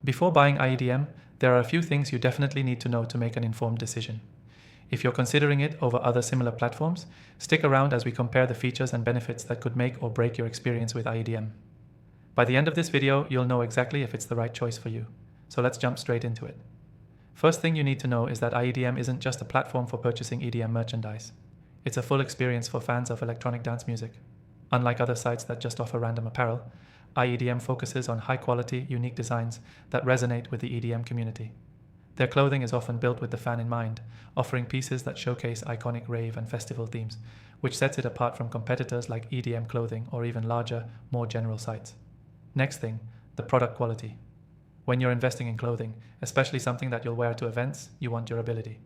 Before buying iEDM, there are a few things you definitely need to know to make an informed decision. If you're considering it over other similar platforms, stick around as we compare the features and benefits that could make or break your experience with iEDM. By the end of this video, you'll know exactly if it's the right choice for you. So let's jump straight into it. First thing you need to know is that iEDM isn't just a platform for purchasing EDM merchandise. It's a full experience for fans of electronic dance music. Unlike other sites that just offer random apparel, iEDM focuses on high-quality, unique designs that resonate with the EDM community. Their clothing is often built with the fan in mind, offering pieces that showcase iconic rave and festival themes, which sets it apart from competitors like EDM clothing or even larger, more general sites. Next thing, the product quality. When you're investing in clothing, especially something that you'll wear to events, you want durability.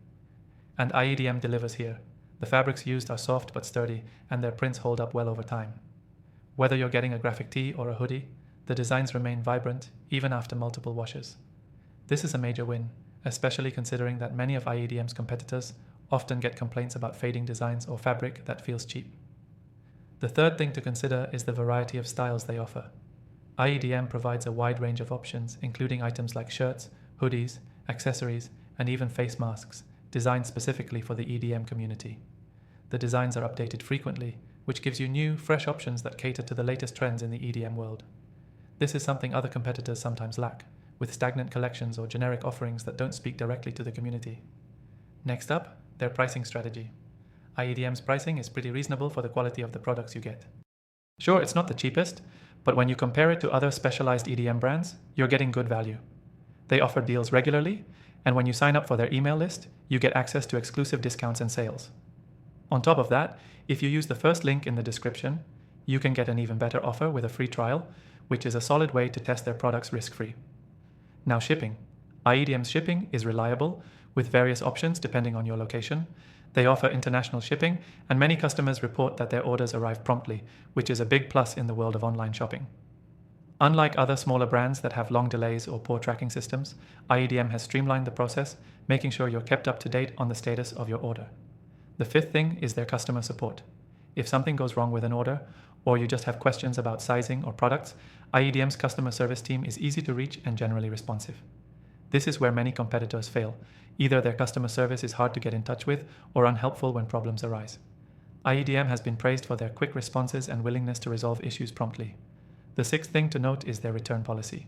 And iEDM delivers here. The fabrics used are soft but sturdy, and their prints hold up well over time. Whether you're getting a graphic tee or a hoodie, the designs remain vibrant even after multiple washes. This is a major win, especially considering that many of iEDM's competitors often get complaints about fading designs or fabric that feels cheap. The third thing to consider is the variety of styles they offer. iEDM provides a wide range of options, including items like shirts, hoodies, accessories, and even face masks, designed specifically for the EDM community. The designs are updated frequently, which gives you new, fresh options that cater to the latest trends in the EDM world. This is something other competitors sometimes lack, with stagnant collections or generic offerings that don't speak directly to the community. Next up, their pricing strategy. iEDM's pricing is pretty reasonable for the quality of the products you get. Sure, it's not the cheapest, but when you compare it to other specialized EDM brands, you're getting good value. They offer deals regularly, and when you sign up for their email list, you get access to exclusive discounts and sales. On top of that, if you use the first link in the description, you can get an even better offer with a free trial, which is a solid way to test their products risk-free. Now shipping. iEDM's shipping is reliable, with various options depending on your location. They offer international shipping, and many customers report that their orders arrive promptly, which is a big plus in the world of online shopping. Unlike other smaller brands that have long delays or poor tracking systems, iEDM has streamlined the process, making sure you're kept up to date on the status of your order. The fifth thing is their customer support. If something goes wrong with an order, or you just have questions about sizing or products, iEDM's customer service team is easy to reach and generally responsive. This is where many competitors fail. Either their customer service is hard to get in touch with or unhelpful when problems arise. iEDM has been praised for their quick responses and willingness to resolve issues promptly. The sixth thing to note is their return policy.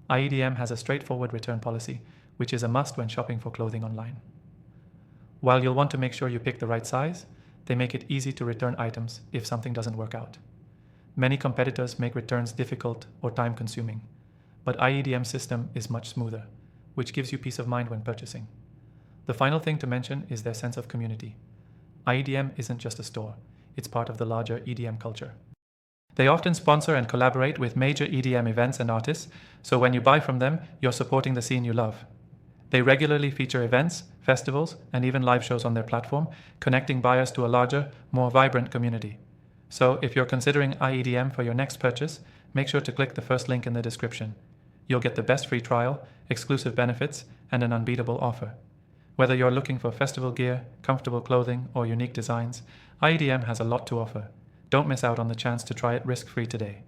iEDM has a straightforward return policy, which is a must when shopping for clothing online. While you'll want to make sure you pick the right size, they make it easy to return items if something doesn't work out. Many competitors make returns difficult or time-consuming, but iEDM's system is much smoother, which gives you peace of mind when purchasing. The final thing to mention is their sense of community. iEDM isn't just a store, it's part of the larger EDM culture. They often sponsor and collaborate with major EDM events and artists, so when you buy from them, you're supporting the scene you love. They regularly feature events, festivals, and even live shows on their platform, connecting buyers to a larger, more vibrant community. So if you're considering iEDM for your next purchase, make sure to click the first link in the description. You'll get the best free trial, exclusive benefits, and an unbeatable offer. Whether you're looking for festival gear, comfortable clothing, or unique designs, iEDM has a lot to offer. Don't miss out on the chance to try it risk-free today.